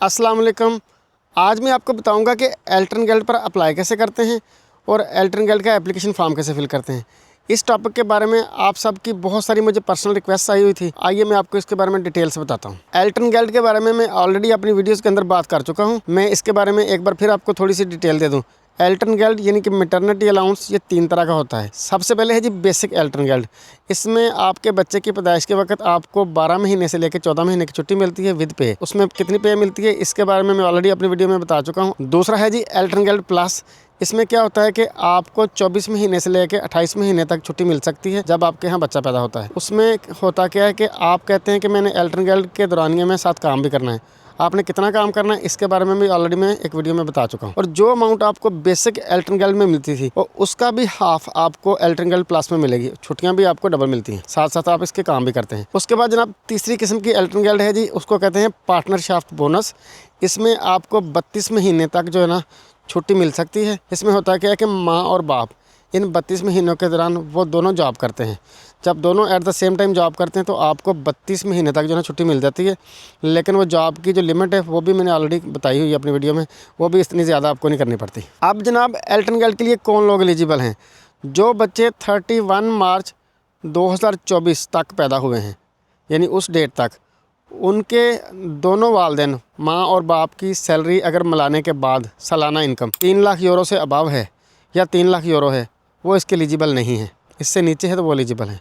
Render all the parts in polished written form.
अस्सलाम वालेकुम। आज मैं आपको बताऊंगा कि एल्टर्न गैल्ड पर अप्लाई कैसे करते हैं और एल्टर्न गैल्ड का एप्लीकेशन फॉर्म कैसे फिल करते हैं। इस टॉपिक के बारे में आप सबकी बहुत सारी मुझे पर्सनल रिक्वेस्ट आई हुई थी। आइए मैं आपको इसके बारे में डिटेल से बताता हूँ। एल्टर्न गैल्ड के बारे में मैं ऑलरेडी अपनी वीडियोज़ के अंदर बात कर चुका हूँ। मैं इसके बारे में एक बार फिर आपको थोड़ी सी डिटेल दे दूँ। एल्टर्न गैल्ड यानी कि मैटरनिटी अलाउंस ये 3 तरह का होता है। सबसे पहले है जी बेसिक एल्टर्न गैल्ड। इसमें आपके बच्चे की पैदाइश के वक्त आपको 12 महीने से लेकर 14 महीने की छुट्टी मिलती है विद पे। उसमें कितनी पे मिलती है इसके बारे में मैं ऑलरेडी अपनी वीडियो में बता चुका हूँ। दूसरा है जी एल्टर्न गैल्ड प्लस। इसमें क्या होता है कि आपको 24 महीने से लेकर 28 महीने तक छुट्टी मिल सकती है जब आपके यहाँ बच्चा पैदा होता है। उसमें होता क्या है कि आप कहते हैं कि मैंने एल्टर्न गैल्ड के दौरानिए में साथ काम भी करना है। आपने कितना काम करना है इसके बारे में भी ऑलरेडी मैं एक वीडियो में बता चुका हूँ। और जो अमाउंट आपको बेसिक एल्टर्न गैल्ड में मिलती थी और उसका भी हाफ आपको एल्टर्न गैल्ड प्लस में मिलेगी। छुट्टियाँ भी आपको डबल मिलती हैं, साथ साथ आप इसके काम भी करते हैं। उसके बाद जनाब तीसरी किस्म की एल्टर्न गैल्ड है जी, उसको कहते हैं पार्टनरशिप बोनस। इसमें आपको 32 महीने तक जो है ना छुट्टी मिल सकती है। इसमें होता है क्या है कि माँ और बाप इन 32 महीनों के दौरान वो दोनों जॉब करते हैं। जब दोनों at the same time job करते हैं तो आपको 32 महीने तक जो है छुट्टी मिल जाती है। लेकिन वो जॉब की जो लिमिट है वो भी मैंने ऑलरेडी बताई हुई है अपनी वीडियो में, वो भी इतनी ज़्यादा आपको नहीं करनी पड़ती। अब जनाब एल्टर्न गैल्ड के लिए कौन लोग एलिजिबल हैं? जो बच्चे 31 मार्च 2024 तक पैदा हुए हैं, यानी उस डेट तक उनके दोनों वालिदैन माँ और बाप की सैलरी अगर मिलाने के बाद सालाना इनकम 3 लाख यूरो से अबव है या 3 लाख यूरो है, वो इसके एलिजिबल नहीं है। इससे नीचे है तो वो एलिजिबल है।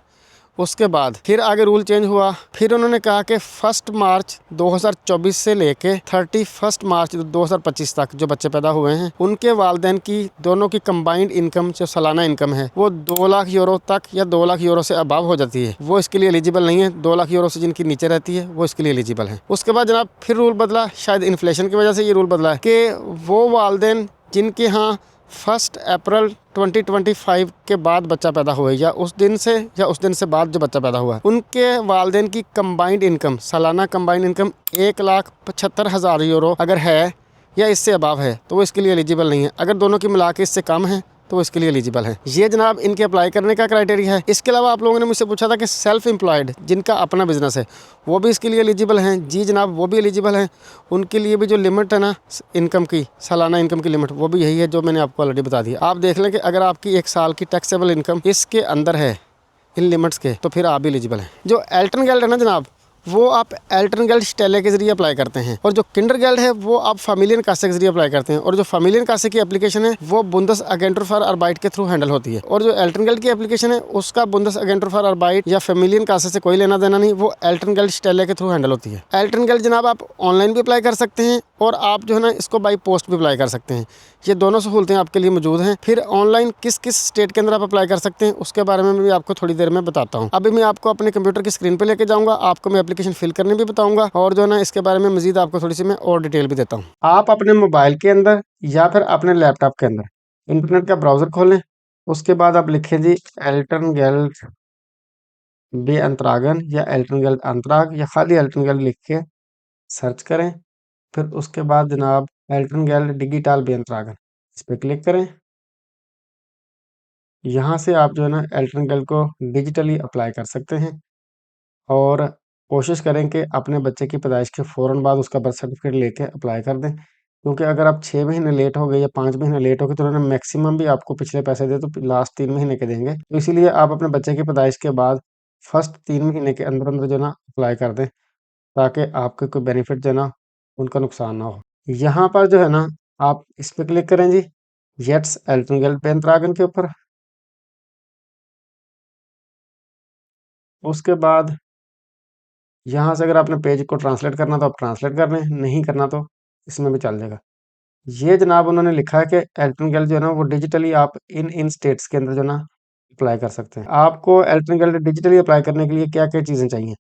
उसके बाद फिर आगे रूल चेंज हुआ। फिर उन्होंने कहा कि 1 मार्च 2024 से लेके 31 मार्च 2025 तक जो बच्चे पैदा हुए हैं उनके वालिदैन की दोनों की कंबाइंड इनकम जो सालाना इनकम है वो 2 लाख यूरो तक या 2 लाख यूरो से अबव हो जाती है, वो इसके लिए एलिजिबल नहीं है। 2 लाख यूरो से जिनकी नीचे रहती है वो इसके लिए एलिजिबल है। उसके बाद जनाब फिर रूल बदला, शायद इन्फ्लेशन की वजह से ये रूल बदला है कि वो वालिदैन जिनके यहाँ 1 अप्रैल 2025 के बाद बच्चा पैदा हुआ है या उस दिन से बाद जो बच्चा पैदा हुआ है उनके वालिदैन की कंबाइंड इनकम सालाना कंबाइंड इनकम 1,75,000 यूरो अगर है या इससे अबाव है तो वो इसके लिए एलिजिबल नहीं है। अगर दोनों की मिला के इससे कम है तो वो इसके लिए एलिजिबल है। ये जनाब इनके अप्लाई करने का क्राइटेरिया है। इसके अलावा आप लोगों ने मुझसे पूछा था कि सेल्फ एम्प्लॉयड जिनका अपना बिजनेस है वो भी इसके लिए एलिजिबल हैं। जी जनाब वो भी एलिजिबल हैं। उनके लिए भी जो लिमिट है ना इनकम की, सालाना इनकम की लिमिट, वो भी यही है जो मैंने आपको ऑलरेडी बता दिया। आप देख लें कि अगर आपकी 1 साल की टैक्सेबल इनकम इसके अंदर है इन लिमिट्स के तो फिर आप भी एलिजिबल हैं। जो एल्टर्न गैल्ड है ना जनाब, वो आप एल्टर्न गैल्ड स्टेले के जरिए अप्लाई करते हैं और जो किंडर गैल्ड है वो आप फैमिलियन कासे के जरिए अप्लाई करते हैं। और जो फैमिलियन कासे की एप्लीकेशन है वो बुंदस अगेंटर फॉर अर्बाइट के थ्रू हैंडल होती है। और जो एल्टर्न गैल्ड की एप्लीकेशन है उसका बुंदस अगेंटर फॉर अर्बाइट या फैमिलियन कासे से कोई लेना देना नहीं, वो एल्टर्न गैल्ड स्टेले के थ्रू हैंडल होती है। एल्टर्न गैल्ड जनाब आप ऑनलाइन भी अप्लाई कर सकते हैं और आप जो है ना इसको बाई पोस्ट भी अप्लाई कर सकते हैं। ये दोनों सहूलतें आपके लिए मौजूद हैं। फिर ऑनलाइन किस किस स्टेट के अंदर आप अप्लाई कर सकते हैं उसके बारे में भी आपको थोड़ी देर में बताता हूँ। अभी मैं आपको अपने कंप्यूटर की स्क्रीन पे लेके जाऊँगा, आपको मैं एप्लीकेशन फिल करने भी बताऊँगा और जो है ना इसके बारे में मजीद आपको थोड़ी सी मैं और डिटेल भी देता हूँ। आप अपने मोबाइल के अंदर या फिर अपने लैपटॉप के अंदर इंटरनेट का ब्राउज़र खोलें। उसके बाद आप लिखें जी एल्टर्न गैल्ड बे अंतरागन या एल्टर्न गैल्ड अंतराग या खाली एल्टर्न गैल्ड लिख के सर्च करें। फिर उसके बाद जनाब एल्टर्न गैल्ड डिजिटल बे अंतरागन इस पर क्लिक करें। यहाँ से आप जो है ना एल्टर्न गैल्ड को डिजिटली अप्लाई कर सकते हैं और कोशिश करें कि अपने बच्चे की पैदाइश के फ़ौरन बाद उसका बर्थ सर्टिफिकेट लेके अप्लाई कर दें। क्योंकि अगर आप 6 महीने लेट हो गए या 5 महीने लेट हो गए तो उन्होंने मैक्सिमम भी आपको पिछले पैसे दे तो लास्ट 3 महीने के देंगे। तो इसीलिए आप अपने बच्चे की पैदाइश के बाद फर्स्ट 3 महीने के अंदर जो है ना अप्लाई कर दें ताकि आपके कोई बेनिफिट जो है ना उनका नुकसान ना हो। यहाँ पर जो है ना आप इस पे क्लिक करें जी येट्स एल्टर्न गैल्ड पेंट्रागन के ऊपर। उसके बाद यहाँ से अगर आपने पेज को ट्रांसलेट करना तो आप ट्रांसलेट कर लें, नहीं करना तो इसमें भी चल जाएगा। ये जनाब उन्होंने लिखा है कि एल्टर्न गैल्ड जो है ना वो डिजिटली आप इन स्टेट्स के अंदर जो है ना अप्लाई कर सकते हैं। आपको एल्टर्न गैल्ड डिजिटली अप्लाई करने के लिए क्या क्या चीज़ें चाहिए?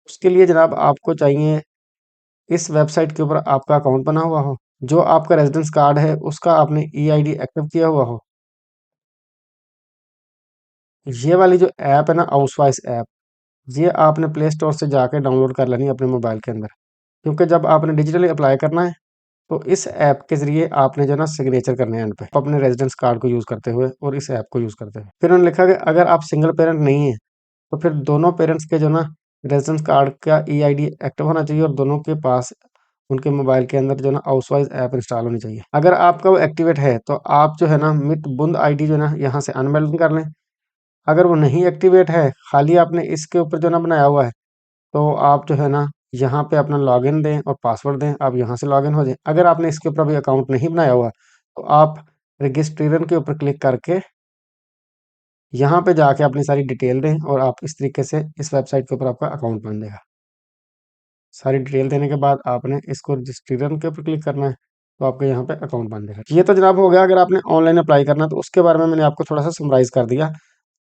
उसके लिए जनाब आपको चाहिए इस वेबसाइट के ऊपर आपका अकाउंट बना हुआ हो, जो आपका रेजिडेंस कार्ड है उसका आपने ईआईडी एक्टिव किया हुआ हो। ये वाली जो ऐप है ना हाउसवाइस ऐप, ये आपने प्ले स्टोर से जाके डाउनलोड कर लेनी है अपने मोबाइल के अंदर। क्योंकि जब आपने डिजिटली अप्लाई करना है तो इस ऐप के ज़रिए आपने जो है ना सिग्नेचर करने हैं एंड पे अपने रेजिडेंस कार्ड को यूज़ करते हुए और इस ऐप को यूज़ करते हुए। फिर उन्होंने लिखा कि अगर आप सिंगल पेरेंट नहीं हैं तो फिर दोनों पेरेंट्स के जो ना रेजिडेंस कार्ड का ईआईडी एक्टिव होना चाहिए और दोनों के पास उनके मोबाइल के अंदर जो है ना हाउसवाइज ऐप इंस्टॉल होनी चाहिए। अगर आपका वो एक्टिवेट है तो आप जो है ना मित बुंद आईडी जो है ना यहाँ से अनवेल्ड कर लें। अगर वो नहीं एक्टिवेट है, खाली आपने इसके ऊपर जो है ना बनाया हुआ है, तो आप जो है ना यहाँ पे अपना लॉगिन दें और पासवर्ड दें, आप यहाँ से लॉगिन हो जाएं। अगर आपने इसके ऊपर अभी अकाउंट नहीं बनाया हुआ तो आप रजिस्ट्रेशन के ऊपर क्लिक करके यहाँ पे जाके अपनी सारी डिटेल दें और आप इस तरीके से इस वेबसाइट के ऊपर आपका अकाउंट बन जाएगा। सारी डिटेल देने के बाद आपने इसको रजिस्ट्रेशन के ऊपर क्लिक करना है, तो आपके यहाँ पे अकाउंट बन जाएगा। ये तो जनाब हो गया अगर आपने ऑनलाइन अप्लाई करना है, तो उसके बारे में मैंने आपको थोड़ा सा समराइज़ कर दिया।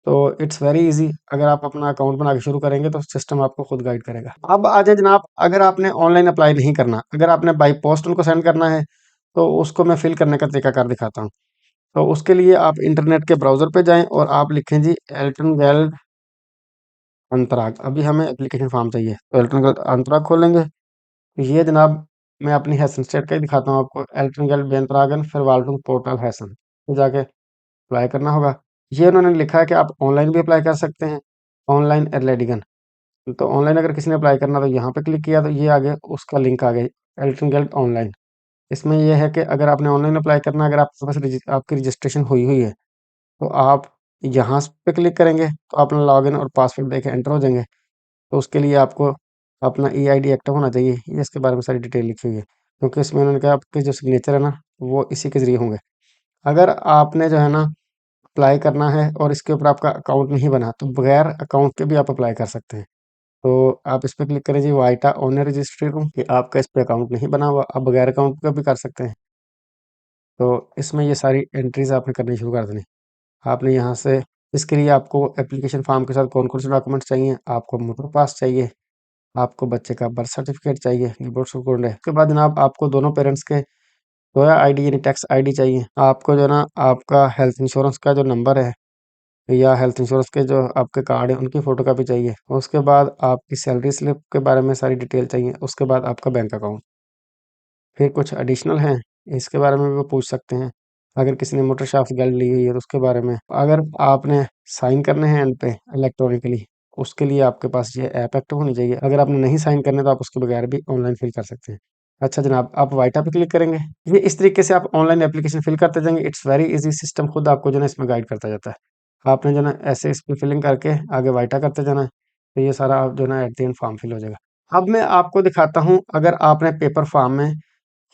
तो इट्स वेरी ईज़ी, अगर आप अपना अकाउंट बना के शुरू करेंगे तो सिस्टम आपको खुद गाइड करेगा। अब आ जाए जनाब, अगर आपने ऑनलाइन अप्लाई नहीं करना, अगर आपने बाय पोस्ट उनको सेंड करना है, तो उसको मैं फिल करने का तरीकाकार दिखाता हूँ। तो उसके लिए आप इंटरनेट के ब्राउज़र पे जाएँ और आप लिखें जी एल्टन वेल्ड अंतराग। अभी हमें एप्लीकेशन फॉर्म चाहिए, तो एल्टन वेल्ड अंतराग खोलेंगे। ये जनाब मैं अपनी हैसन स्टेट का ही दिखाता हूँ आपको, एल्टन वेल्ड बेंतरागन फिर पोर्टल हैसन, तो जाके अप्लाई करना होगा। ये उन्होंने लिखा है कि आप ऑनलाइन भी अप्लाई कर सकते हैं, ऑनलाइन एर्लेडिगन। तो ऑनलाइन अगर किसी ने अप्लाई करना तो यहाँ पे क्लिक किया तो ये आ गया, उसका लिंक आ गया एल्टन वेल्ड ऑनलाइन। इसमें ये है कि अगर आपने ऑनलाइन अप्लाई करना, अगर आपके पास आपकी रजिस्ट्रेशन हुई हुई है, तो आप यहाँ पे क्लिक करेंगे तो अपना लॉगिन और पासवर्ड देके एंटर हो जाएंगे। तो उसके लिए आपको अपना ईआईडी एक्टिव होना चाहिए, ये इसके बारे में सारी डिटेल लिखी हुई है, क्योंकि इसमें उन्होंने कहा आपके जो सिग्नेचर है ना वो इसी के ज़रिए होंगे। अगर आपने जो है ना अप्लाई करना है और इसके ऊपर आपका अकाउंट नहीं बना, तो बगैर अकाउंट के भी आप अप्लाई कर सकते हैं। तो आप इस पे क्लिक करें जी, वाइटा ओनर रजिस्ट्री रूम, कि आपका इस पे अकाउंट नहीं बना हुआ, आप बगैर अकाउंट का भी कर सकते हैं। तो इसमें ये सारी एंट्रीज आपने करनी शुरू कर देनी। आपने यहाँ से, इसके लिए आपको एप्लीकेशन फॉर्म के साथ कौन कौन से डॉक्यूमेंट्स चाहिए, आपको मोटर पास चाहिए, आपको बच्चे का बर्थ सर्टिफिकेट चाहिए, रिपोर्ट कोड है। उसके बाद जनाब आपको दोनों पेरेंट्स के दोया आईडी यानी टैक्स आईडी चाहिए। आपको जो ना आपका हेल्थ इंश्योरेंस का जो नंबर है या हेल्थ इंश्योरेंस के जो आपके कार्ड है उनकी फ़ोटोकॉपी चाहिए। उसके बाद आपकी सैलरी स्लिप के बारे में सारी डिटेल चाहिए। उसके बाद आपका बैंक अकाउंट। फिर कुछ एडिशनल हैं, इसके बारे में भी वो पूछ सकते हैं। अगर किसी ने मोटर शाफ्ट गाड़ी ली हुई है तो उसके बारे में। अगर आपने साइन करने हैं एंड पे इलेक्ट्रॉनिकली, उसके लिए आपके पास ये ऐप एक्टिव होनी चाहिए। अगर आपने नहीं साइन करने तो आप उसके बगैर भी ऑनलाइन फिल कर सकते हैं। अच्छा जनाब, आप वाइटा पे क्लिक करेंगे। ये इस तरीके से आप ऑनलाइन एप्लीकेशन फिल करते जाएंगे। इट्स वेरी इजी, सिस्टम खुद आपको जो है इसमें गाइड करता जाता है। आपने जो है ऐसे इस पर फिलिंग करके आगे वाइटा करते जाना है, तो ये सारा आप जो है at the end form fill हो जाएगा। अब मैं आपको दिखाता हूँ, अगर आपने पेपर फॉर्म में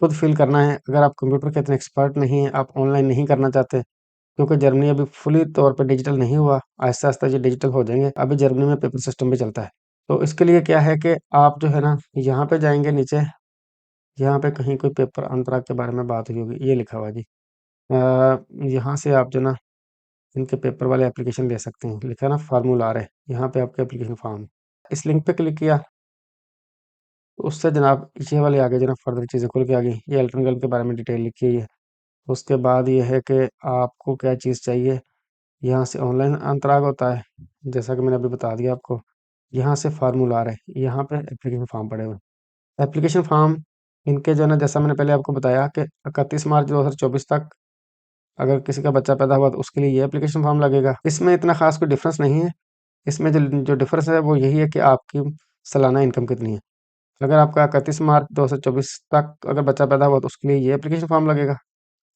खुद फिल करना है, अगर आप कंप्यूटर के इतने एक्सपर्ट नहीं हैं, आप ऑनलाइन नहीं करना चाहते, क्योंकि जर्मनी अभी फुली तौर पे डिजिटल नहीं हुआ, आहिस्ता-आहिस्ता ये डिजिटल हो जाएँगे। अभी जर्मनी में पेपर सिस्टम भी चलता है। तो इसके लिए क्या है कि आप जो है ना यहाँ पे जाएँगे नीचे, यहाँ पे कहीं कोई पेपर अंतराग के बारे में बात हुई होगी, ये लिखा हुआ है जी। यहाँ से आप जो ना इनके पेपर वाले एप्लीकेशन ले सकते हैं। लिखा है ना फॉर्मूलार है, यहाँ पे आपका एप्लीकेशन फॉर्म। इस लिंक पे क्लिक किया, तो उससे जनाब ये वाले आगे जनाब फर्दर चीज़ें खुल के आ गई। ये इलेक्ट्रॉनिक बिल के बारे में डिटेल लिखी हुई है। उसके बाद ये है कि आपको क्या चीज़ चाहिए, यहाँ से ऑनलाइन अंतराग होता है, जैसा कि मैंने अभी बता दिया आपको। यहाँ से फार्मूलार है, यहाँ पे एप्लीकेशन फॉर्म पड़े हुए हैं। एप्लीकेशन फॉर्म इनके जो है ना, जैसा मैंने पहले आपको बताया कि 31 मार्च 2024 तक अगर किसी का बच्चा पैदा हुआ तो उसके लिए ये एप्लीकेशन फॉर्म लगेगा। इसमें इतना ख़ास कोई डिफ़रेंस नहीं है। इसमें जो जो डिफ़रेंस है वो यही है कि आपकी सालाना इनकम कितनी है। अगर आपका 31 मार्च 2024 तक अगर बच्चा पैदा हुआ तो उसके लिए ये एप्लीकेशन फॉर्म लगेगा।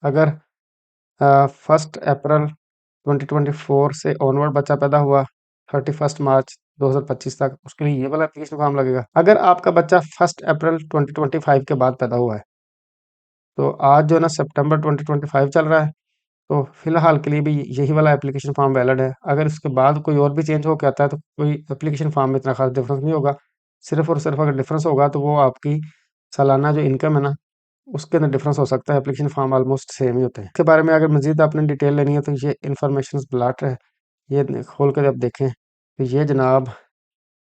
अगर 1 अप्रैल 2024 से ऑनवर्ड बच्चा पैदा हुआ 31 मार्च 2025 तक, उसके लिए ये वाला एप्लीकेशन फॉर्म लगेगा। अगर आपका बच्चा 1 अप्रैल 2025 के बाद पैदा हुआ है, तो आज जो है ना सितंबर 2025 चल रहा है, तो फिलहाल के लिए भी यही वाला एप्लीकेशन फॉर्म वैलिड है। अगर इसके बाद कोई और भी चेंज हो के आता है तो कोई एप्लीकेशन फॉर्म में इतना खास डिफरेंस नहीं होगा। सिर्फ और सिर्फ अगर डिफरेंस होगा तो वो आपकी सालाना जो इनकम है ना, उसके अंदर डिफरेंस हो सकता है। एप्लीकेशन फॉर्म ऑलमोस्ट सेम ही होते हैं। इसके बारे में अगर मजीद आपने डिटेल लेनी है तो ये इन्फॉर्मेशन ब्लॉट है, ये खोल कर जब देखें तो ये जनाब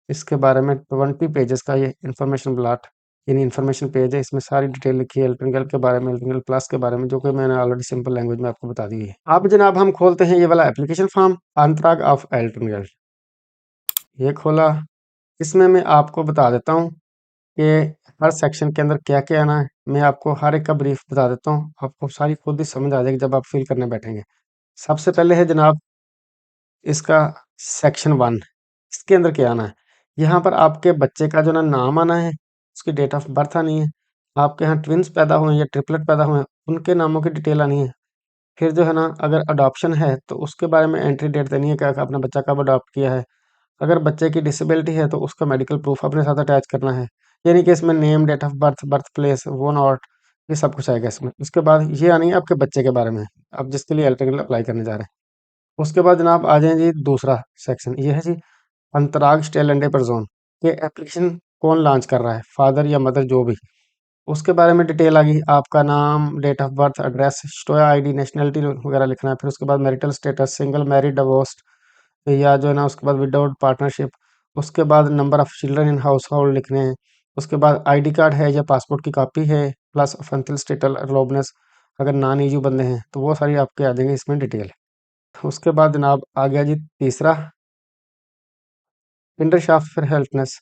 इसके बारे में 20 पेजेस का ये इन्फॉर्मेशन ब्लॉट यानी इन्फॉर्मेशन पेज है। इसमें सारी डिटेल लिखी है एल्ट्रिंगल के बारे में, एल्ट्रिंगल प्लस के बारे में, जो कि मैंने ऑलरेडी सिंपल लैंग्वेज में आपको बता दी है। अब जनाब हम खोलते हैं ये वाला एप्लीकेशन फॉर्म अंतराग ऑफ एल्ट्रिंगल। ये खोला। इसमें मैं आपको बता देता हूँ कि हर सेक्शन के अंदर क्या क्या आना है। मैं आपको हर एक का ब्रीफ बता देता हूँ, आपको सारी खुद ही समझ आ जाएगी जब आप फिल करने बैठेंगे। सबसे पहले है जनाब इसका सेक्शन 1। इसके अंदर क्या आना है, यहाँ पर आपके बच्चे का जो ना नाम आना है, उसकी डेट ऑफ बर्थ आनी है, आपके यहाँ ट्विन्स पैदा हुए या ट्रिपलेट पैदा हुए, उनके नामों की डिटेल आनी है। फिर जो है ना, अगर अडॉप्शन है तो उसके बारे में एंट्री डेट देनी है कि आपने बच्चा कब अडॉप्ट किया है। अगर बच्चे की डिसेबिलिटी है तो उसका मेडिकल प्रूफ अपने साथ अटैच करना है। यानी कि इसमें name, date of birth, birth place, what not, ये सब कुछ आएगा इसमें। उसके बाद ये आनी है आपके बच्चे के बारे में, आप जिसके लिए एलिजिबल अप्लाई करने जा रहे हैं। उसके बाद जनाब आ जाए जी दूसरा सेक्शन, ये है जी अंतराग स्टेल एंड पेपर जोन। ये एप्लीकेशन कौन लॉन्च कर रहा है, फादर या मदर जो भी, उसके बारे में डिटेल आ गई। आपका नाम, डेट ऑफ बर्थ, एड्रेस, स्टोया आईडी, नेशनलिटी वगैरह लिखना है। फिर उसके बाद marital status, single, married, divorced, या जो है ना उसके बाद विदाउट पार्टनरशिप। उसके बाद number of children in house hold लिखने हैं। उसके बाद आईडी कार्ड है या पासपोर्ट की कॉपी है, प्लस फंथिल स्टेटल रोबनेस, अगर नॉन ईयू बंदे हैं तो वो सारी आपके आ जाएंगे इसमें डिटेल। उसके बाद जनाब आ गया जी तीसरा, इंटरशाफ्ट फिर हेल्पनेस।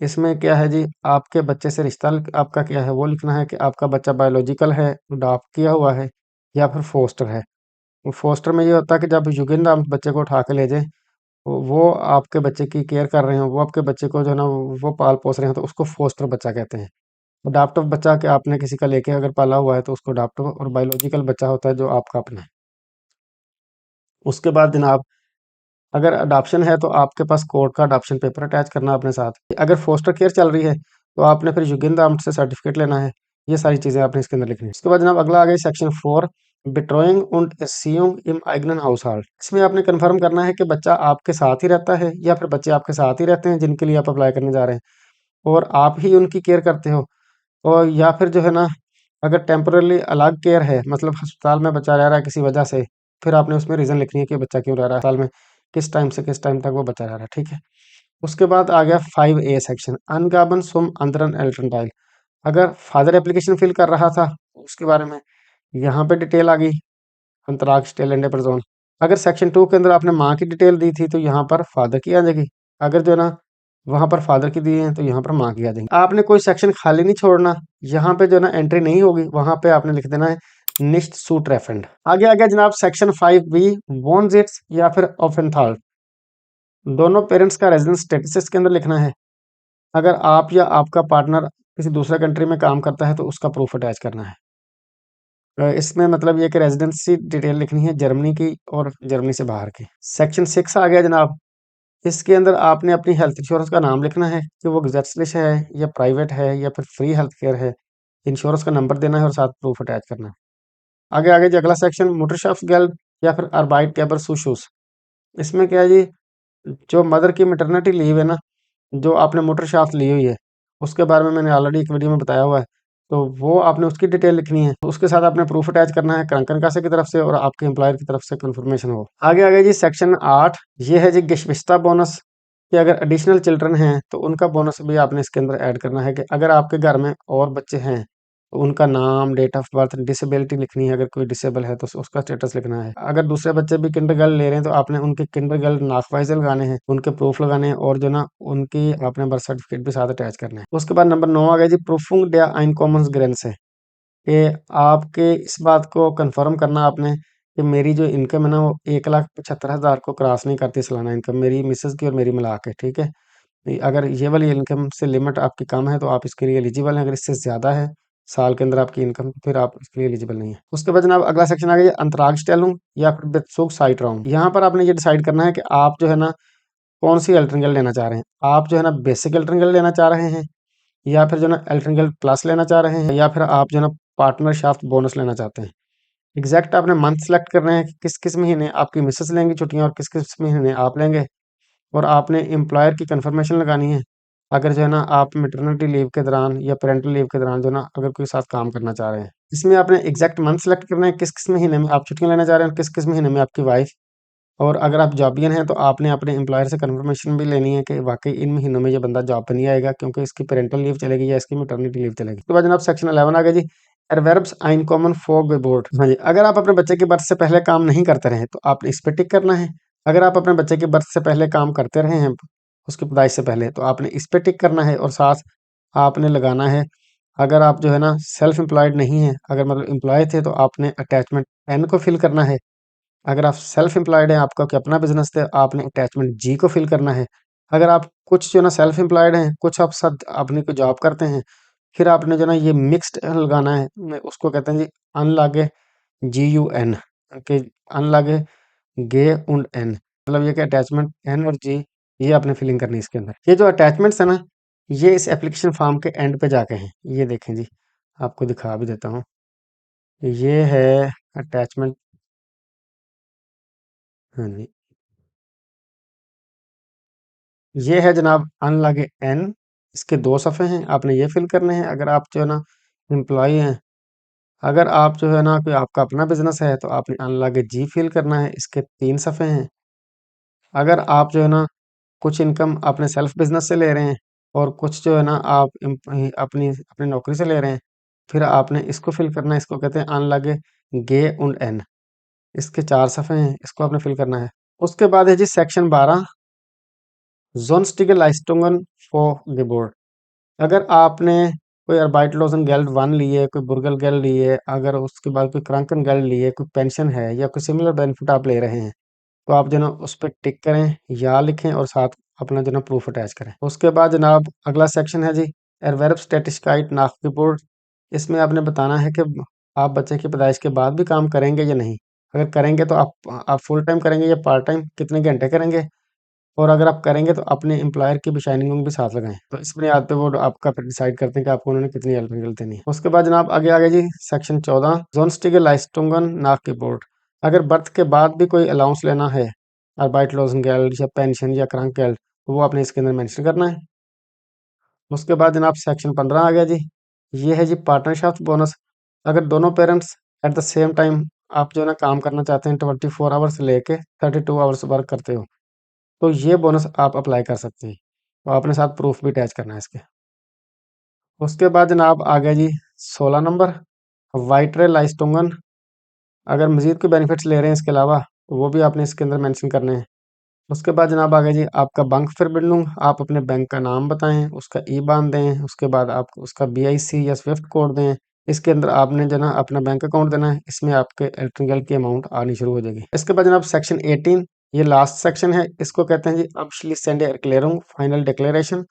इसमें क्या है जी, आपके बच्चे से रिश्ता आपका क्या है वो लिखना है कि आपका बच्चा बायोलॉजिकल है, अडॉप्ट किया हुआ है, या फिर फोस्टर है। फोस्टर में ये होता है कि जब युगेंद्र बच्चे को उठा के ले जाए, वो आपके बच्चे की केयर कर रहे हो, वो आपके बच्चे को जो है ना वो पाल पोस रहे हैं, तो उसको फोस्टर बच्चा कहते हैं। अडाप्टिव बच्चा कि आपने किसी का लेके अगर पाला हुआ है तो उसको अडाप्टिव, और बायोलॉजिकल बच्चा होता है जो आपका अपना है। उसके बाद जनाब अगर अडॉप्शन है तो आपके पास कोर्ट का अडॉप्शन पेपर अटैच करना अपने साथ। अगर फोस्टर केयर चल रही है तो आपने फिर युगेंद्र से सर्टिफिकेट लेना है। ये सारी चीज़ें आपने इसके अंदर लिखनी है। उसके बाद जनाब अगला आ गया section 4, बिट्रॉइंग und Erziehung im eigenen Haushalt। इसमें आपने कंफर्म करना है कि बच्चा आपके साथ ही रहता है या फिर बच्चे आपके साथ ही रहते हैं जिनके लिए आप अप्लाई करने जा रहे हैं, और आप ही उनकी केयर करते हो। और या फिर जो है ना, अगर टेम्परली अलग केयर है, मतलब अस्पताल में बच्चा रह रहा है किसी वजह से, फिर आपने उसमें रीज़न लिखनी है कि बच्चा क्यों रह रहा है अस्पताल में, किस टाइम से किस टाइम तक वो बच्चा रह रहा है, ठीक है। उसके बाद आ गया 5A सेक्शन, अनगाबन सुम अंतरन एल्टरटाइल। अगर फादर एप्लीकेशन फिल कर रहा था उसके बारे में यहाँ पे डिटेल आ गई, अंतराग स्टेल एंड जोन। अगर सेक्शन 2 के अंदर आपने माँ की डिटेल दी थी तो यहाँ पर फादर की आ जाएगी। अगर जो है ना वहाँ पर फादर की दी है तो यहाँ पर माँ की आ जाएगी। आपने कोई सेक्शन खाली नहीं छोड़ना, यहाँ पे जो है ना एंट्री नहीं होगी, वहाँ पे आपने लिख देना है निश्ट सूट रेफेंड। आगे आ गया जनाब सेक्शन 5B, वॉन्जिट्स या फिर ऑफेंथाल। दोनों पेरेंट्स का रेजिडेंस स्टेटस इसके अंदर लिखना है। अगर आप या आपका पार्टनर किसी दूसरे कंट्री में काम करता है तो उसका प्रूफ अटैच करना है। इसमें मतलब ये कि रेजिडेंसी डिटेल लिखनी है जर्मनी की और जर्मनी से बाहर की। सेक्शन 6 आ गया जनाब, इसके अंदर आपने अपनी हेल्थ इंश्योरेंस का नाम लिखना है कि वो गज़ेटलिश है या प्राइवेट है या फिर फ्री हेल्थ केयर है। इंश्योरेंस का नंबर देना है और साथ प्रूफ अटैच करना है। आगे आगे जो अगला सेक्शन, मुटरशफ्टगेल्ड या फिर अरबाइट इसमें क्या है जी, जो मदर की मैटरनिटी लीव है ना, जो आपने मोटरशाफ्ट ली हुई है, उसके बारे में मैंने ऑलरेडी एक वीडियो में बताया हुआ है, तो वो आपने उसकी डिटेल लिखनी है। उसके साथ आपने प्रूफ अटैच करना है कंकन की तरफ से और आपके एम्प्लॉयर की तरफ से कंफर्मेशन हो। आगे आगे जी सेक्शन 8, ये है जी गिश्विस्ता बोनस, कि अगर एडिशनल चिल्ड्रन हैं तो उनका बोनस भी आपने इसके अंदर ऐड करना है। कि अगर आपके घर में और बच्चे हैं तो उनका नाम, डेट ऑफ बर्थ, डिसेबिलिटी लिखनी है, अगर कोई डिसेबल है तो उसका स्टेटस लिखना है। अगर दूसरे बच्चे भी किंडरगार्टन ले रहे हैं तो आपने उनके किंडरगार्टन नाखवाइज लगाने हैं, उनके प्रूफ लगाने हैं, और जो ना उनकी आपने बर्थ सर्टिफिकेट भी साथ अटैच करना है। उसके बाद नंबर 9 आ गया जी, प्रूफिंग डे आइनकॉमन्स ग्रेंस है, कि आपके इस बात को कंफर्म करना आपने कि मेरी जो इनकम है ना वो 1,75,000 को क्रॉस नहीं करती सालाना इनकम, मेरी मिसेज की और मेरी मिला के, ठीक है। अगर ये वाली इनकम से लिमिट आपकी कम है तो आप इसके लिए एलिजिबल हैं। अगर इससे ज़्यादा है साल के अंदर आपकी इनकम, तो फिर आप इसके लिए एलिजिबल नहीं है। उसके बाद जनाब अगला सेक्शन आ गया अंतराग स्टेलूं या फिर बेत्सुग साइट राउंड। यहाँ पर आपने ये डिसाइड करना है कि आप जो है ना कौन सी अल्टरनेटिव लेना चाह रहे हैं। आप जो है ना बेसिक अल्टरनेटिव लेना चाह रहे हैं, या फिर जो है ना अल्टरनेटिव प्लस लेना चाह रहे हैं, या फिर आप जो है ना पार्टनरशिप बोनस लेना चाहते हैं। एग्जैक्ट आपने मंथ सेलेक्ट करना है कि किस किस महीने आपकी मिसेस लेंगी छुट्टियाँ और किस किस महीने आप लेंगे, और आपने एम्प्लॉयर की कंफर्मेशन लगानी है। अगर जो है ना आप मैटरनिटी लीव के दौरान या पेरेंटल लीव के दौरान जो है ना अगर कोई साथ काम करना चाह रहे हैं, इसमें आपने एग्जैक्ट मंथ सेलेक्ट करना है किस किस महीने में आप छुट्टियां लेना चाह रहे हैं, किस किस महीने में आपकी वाइफ। और अगर आप जॉबियन हैं तो आपने अपने एम्प्लॉयर से कंफर्मेशन भी लेनी है कि वाकई इन महीनों में ये बंदा जॉब पर नहीं आएगा क्योंकि इसकी पेरेंटल लीव चलेगी या इसकी मैटरनिटी लीव चलेगी। उसके बाद जनाब सेक्शन 11 आ गया जी, एरवर्ब्स आइन कॉमन फॉर बोर्ड। हाँ जी, अगर आप अपने बच्चे के बर्थ से पहले काम नहीं करते रहे तो आपने इस पर टिक करना है। अगर आप अपने बच्चे के बर्थ से पहले काम करते रहे हैं, उसकी पैदाइश से पहले, तो आपने इस पे टिक करना है और साथ आपने लगाना है। अगर आप जो है ना सेल्फ एम्प्लॉयड नहीं है, अगर मतलब एम्प्लॉय थे, तो आपने अटैचमेंट एन को फिल करना है। अगर आप सेल्फ एम्प्लॉयड हैं, आपका कोई अपना बिजनेस है, आपने अटैचमेंट जी को फिल करना है। अगर आप कुछ जो है ना सेल्फ एम्प्लॉयड हैं, कुछ आप साथ अपनी कोई जॉब करते हैं, फिर आपने जो ना ये मिक्स्ड लगाना है, उसको कहते हैं जी अनलागे GUN के अनलागे गे उंड एन, मतलब ये कि अटैचमेंट एन और जी, ये आपने फिलिंग करनी है इसके अंदर। ये जो अटैचमेंट्स है ना, ये इस एप्लीकेशन फॉर्म के एंड पे जाके हैं। ये देखें जी, आपको दिखा भी देता हूँ। ये है अटैचमेंट, हाँ जी, ये है जनाब अनलागे एन। इसके 2 सफ़े हैं, आपने ये फिल करने हैं। अगर आप जो है ना एम्प्लॉई हैं, अगर आप जो है ना कोई आपका अपना बिजनेस है, तो आपने अनलागे जी फिल करना है। इसके 3 सफ़े हैं। अगर आप जो है ना कुछ इनकम अपने सेल्फ बिजनेस से ले रहे हैं और कुछ जो है ना आप अपनी अपनी नौकरी से ले रहे हैं, फिर आपने इसको फिल करना है। इसको कहते हैं अनलागे गे उंड एन। इसके 4 सफ़े हैं, इसको आपने फिल करना है। उसके बाद है जी सेक्शन 12 जोनस्टिगे लाइस्टोंगन फॉर गिबोर्ड। अगर आपने कोई अर्बाइटलोजन गेल्ड 1 ली है, कोई बुर्गल गेल्ड ली है, अगर उसके बाद कोई क्रांकन गेल्ड ली है, कोई पेंशन है या कोई सिमिलर बेनिफिट आप ले रहे हैं, तो आप जो ना उस पर टिक करें या लिखें और साथ अपना जो ना प्रूफ अटैच करें। उसके बाद जनाब अगला सेक्शन है जी एरवर्ब स्टेटिस्टिकाइट नाफ रिपोर्ट। इसमें आपने बताना है कि आप बच्चे की पैदाइश के बाद भी काम करेंगे या नहीं। अगर करेंगे तो आप फुल टाइम करेंगे या पार्ट टाइम, कितने घंटे करेंगे, और अगर आप करेंगे तो अपने एम्प्लॉयर की भी शाइनिंग भी साथ लगाएं। तो इस बुनियाद पे वो आपका फिर डिसाइड करते हैं कि आपको उन्होंने कितनी हेल्पिंग देनी है। उसके बाद जनाब आगे आगे जी सेक्शन 14 जोनस्टिगे लाइस्टुंगन नाक की बोर्ड। अगर बर्थ के बाद भी कोई अलाउंस लेना है, अर्बाइट लोजन गेल्ड या पेंशन या क्रंक गेल्ड, तो वो आपने इसके अंदर मेंशन करना है। उसके बाद जनाब सेक्शन 15 आ गया जी, ये है जी पार्टनरशिप बोनस। अगर दोनों parents at the same time आप जो है ना काम करना चाहते हैं, 24 आवर्स से लेके 32 आवर्स वर्क करते हो, तो ये बोनस आप अप्लाई कर सकते हैं। तो आपने साथ प्रूफ भी अटैच करना है इसके। उसके बाद जनाब आ गया जी 16 नंबर वाइटरे लाइस्टोंगन। अगर मजीद कोई बेनिफिट्स ले रहे हैं इसके अलावा, तो वो भी आपने इसके अंदर मेंशन करने हैं। उसके बाद जनाब आ गया जी आपका बैंक फिरबिंडुंग। आप अपने बैंक का नाम बताएं, उसका IBAN दें, उसके बाद आप उसका BIC या स्विफ्ट कोड दें। इसके अंदर आपने जो ना अपना बैंक अकाउंट देना है, इसमें आपके इलेक्ट्रिकल की अमाउंट आनी शुरू हो जाएगी। इसके बाद जनाब सेक्शन 18, ये लास्ट सेक्शन है, इसको कहते हैं जी अब्सलीसेंड erklärung फाइनल डिक्लेरेशन।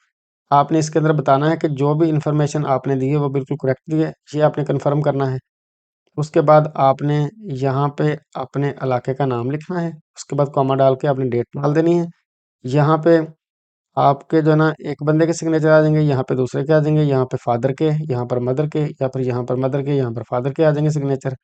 आपने इसके अंदर बताना है कि जो भी इंफॉर्मेशन आपने दी है वो बिल्कुल करेक्ट दी है, ये आपने कंफर्म करना है। उसके बाद आपने यहाँ पे अपने इलाके का नाम लिखना है, उसके बाद कॉमा डाल के अपनी डेट डाल देनी है। यहाँ पे आपके जो ना एक बंदे के सिग्नेचर आ जाएंगे, यहाँ पे दूसरे के आ जाएंगे, यहाँ पे फादर के, यहाँ पर मदर के, या फिर यहाँ पर मदर के, यहाँ पर फादर के आ जाएंगे सिग्नेचर।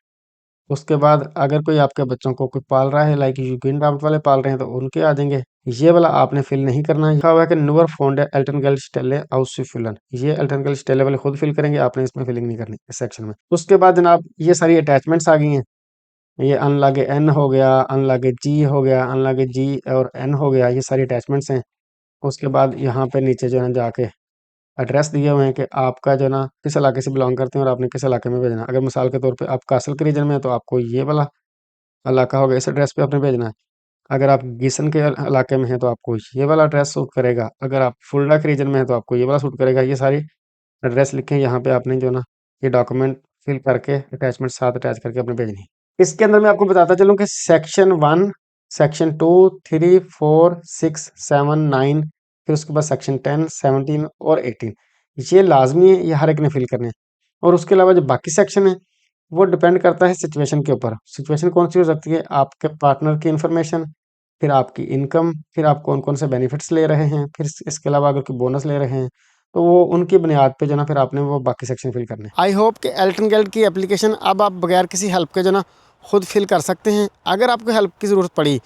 उसके बाद अगर कोई आपके बच्चों को कोई पाल रहा है, लाइक यूक्रेन डाउट वाले पाल रहे हैं, तो उनके आ जाएंगे। ये वाला आपने फिल नहीं करना है। लिखा हुआ है कि नुअर फोंड एल्टन गर्ल स्टेले फिलन, ये एल्टन गर्ल स्टेले वाले खुद फिल करेंगे, आपने इसमें फिलिंग नहीं करनी इस सेक्शन में। उसके बाद जनाब ये सारी अटैचमेंट्स आ गई हैं। ये अनलागे एन हो गया, अनलागे जी हो गया, अनलागे जी और एन हो गया, ये सारी अटैचमेंट्स हैं। उसके बाद यहाँ पे नीचे जो है जाके एड्रेस दिए हुए हैं कि आपका जो ना किस इलाके से बिलोंग करते हैं और आपने किस इलाके में भेजना है। अगर मिसाल के तौर पे आप कासल के रीजन में है, तो आपको ये वाला इलाका होगा, इस एड्रेस पे आपने भेजना है। अगर आप गीसन के इलाके में हैं, तो आपको ये वाला एड्रेस सूट करेगा। अगर आप फुलडा के रीजन में है, तो आपको ये वाला सूट करेगा। ये सारी एड्रेस लिखें यहाँ पे, आपने जो ना ये डॉक्यूमेंट फिल करके अटैचमेंट साथ अटैच करके अपने भेजनी है। इसके अंदर मैं आपको बताता चलूँ कि सेक्शन 1, सेक्शन 2, 3, 4, 6, 7, 9, फिर उसके बाद सेक्शन 10, 17 और 18, ये लाजमी है, ये हर एक ने फिल करने हैं। और उसके अलावा जो बाकी सेक्शन है, वो डिपेंड करता है सिचुएशन के ऊपर। सिचुएशन कौन सी हो सकती है, आपके पार्टनर की इन्फॉर्मेशन, फिर आपकी इनकम, फिर आप कौन कौन से बेनिफिट्स ले रहे हैं, फिर इसके अलावा अगर कोई बोनस ले रहे हैं, तो वो उनकी बुनियाद पे जो ना फिर आपने वो बाकी सेक्शन फिल करने हैं। आई होप कि एल्टन गेल्ड की एप्लीकेशन अब आप बगैर किसी हेल्प के जो ना खुद फिल कर सकते हैं। अगर आपको हेल्प की ज़रूरत पड़ी,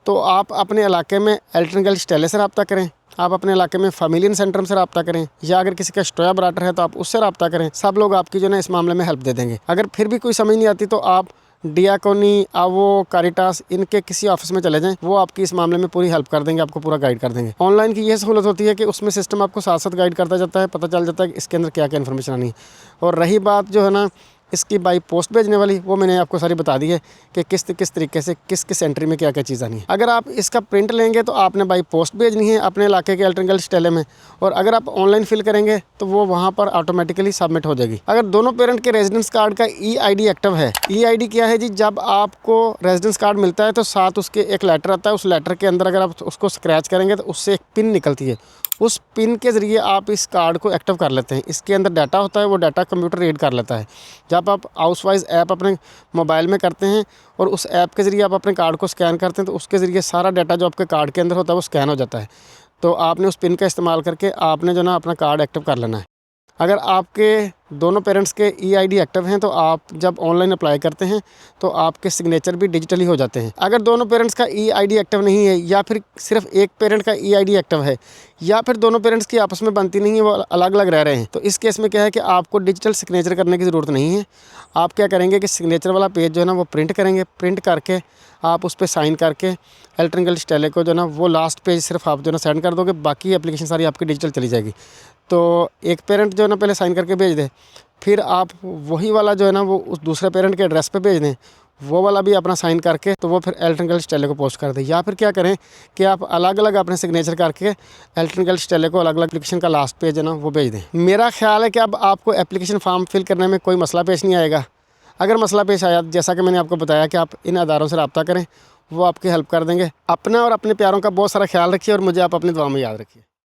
तो आप अपने इलाके में एल्टन गेल्ड स्टेले से रब्ता करें, आप अपने इलाके में फैमिलियन सेंटर से रब्ता करें, या अगर किसी का स्टोया बराटर है तो आप उससे रब्ता करें। सब लोग आपकी जो ना इस मामले में हेल्प दे देंगे। अगर फिर भी कोई समझ नहीं आती, तो आप डियाकोनी, आवो, कारिटास, इनके किसी ऑफिस में चले जाएं, वो आपकी इस मामले में पूरी हेल्प कर देंगे, आपको पूरा गाइड कर देंगे। ऑनलाइन की यह सहूलत होती है कि उसमें सिस्टम आपको साथ साथ गाइड करता जाता है, पता चल जाता है कि इसके अंदर क्या क्या इन्फॉर्मेशन आनी है। और रही बात जो है ना इसकी बाई पोस्ट भेजने वाली, वो मैंने आपको सारी बता दी है कि किस तरीके से किस एंट्री में क्या क्या चीज़ आनी है। अगर आप इसका प्रिंट लेंगे, तो आपने बाई पोस्ट भेजनी है अपने इलाके के एल्टन गर्ल स्टेले में, और अगर आप ऑनलाइन फिल करेंगे तो वो वहाँ पर ऑटोमेटिकली सबमिट हो जाएगी। अगर दोनों पेरेंट के रेजिडेंस कार्ड का EID एक्टिव है, EID क्या है जी, जब आपको रेजिडेंस कार्ड मिलता है तो साथ उसके एक लेटर आता है। उस लेटर के अंदर अगर आप उसको स्क्रैच करेंगे, तो उससे एक पिन निकलती है, उस पिन के ज़रिए आप इस कार्ड को एक्टिव कर लेते हैं। इसके अंदर डाटा होता है, वो डाटा कंप्यूटर रीड कर लेता है। जब आप हाउसवाइज ऐप अपने मोबाइल में करते हैं और उस ऐप के ज़रिए आप अपने कार्ड को स्कैन करते हैं, तो उसके ज़रिए सारा डाटा जो आपके कार्ड के अंदर होता है वो स्कैन हो जाता है। तो आपने उस पिन का इस्तेमाल करके आपने जो ना अपना कार्ड एक्टिव कर लेना है। अगर आपके दोनों पेरेंट्स के ईआईडी एक्टिव हैं तो आप जब ऑनलाइन अप्लाई करते हैं तो आपके सिग्नेचर भी डिजिटली हो जाते हैं। अगर दोनों पेरेंट्स का ईआईडी एक्टिव नहीं है, या फिर सिर्फ एक पेरेंट का ईआईडी एक्टिव है, या फिर दोनों पेरेंट्स की आपस में बनती नहीं है, वो अलग अलग रह रहे हैं, तो इस केस में क्या है कि आपको डिजिटल सिग्नेचर करने की ज़रूरत नहीं है। आप क्या करेंगे कि सिग्नेचर वाला पेज जो है ना वो प्रिंट करेंगे। प्रिंट करके आप उस पर साइन करके इलेक्ट्रॉनिकल स्टेले को जो ना वो लास्ट पेज सिर्फ आप जो ना सेंड कर दोगे, बाकी एप्लीकेशन सारी आपकी डिजिटल चली जाएगी। तो एक पेरेंट जो है ना पहले साइन करके भेज दे, फिर आप वही वाला जो है ना वो उस दूसरे पेरेंट के एड्रेस पे भेज दें, वो वाला भी अपना साइन करके तो वो फिर इलेक्ट्रॉनिकल स्टेले को पोस्ट कर दें। या फिर क्या करें कि आप अलग अलग अपने सिग्नेचर करके इलेक्ट्रॉनिकल स्टेले को अलग अलग एप्लीकेशन का लास्ट पेज है ना वो भेज दें। मेरा ख्याल है कि अब आपको एप्लीकेशन फॉर्म फिल करने में कोई मसला पेश नहीं आएगा। अगर मसला पेश आया, जैसा कि मैंने आपको बताया कि आप इन अदारों से रब्ता करें, वो आपकी हेल्प कर देंगे। अपना और अपने प्यारों का बहुत सारा ख्याल रखिए और मुझे आप अपनी दुआ में याद रखिए।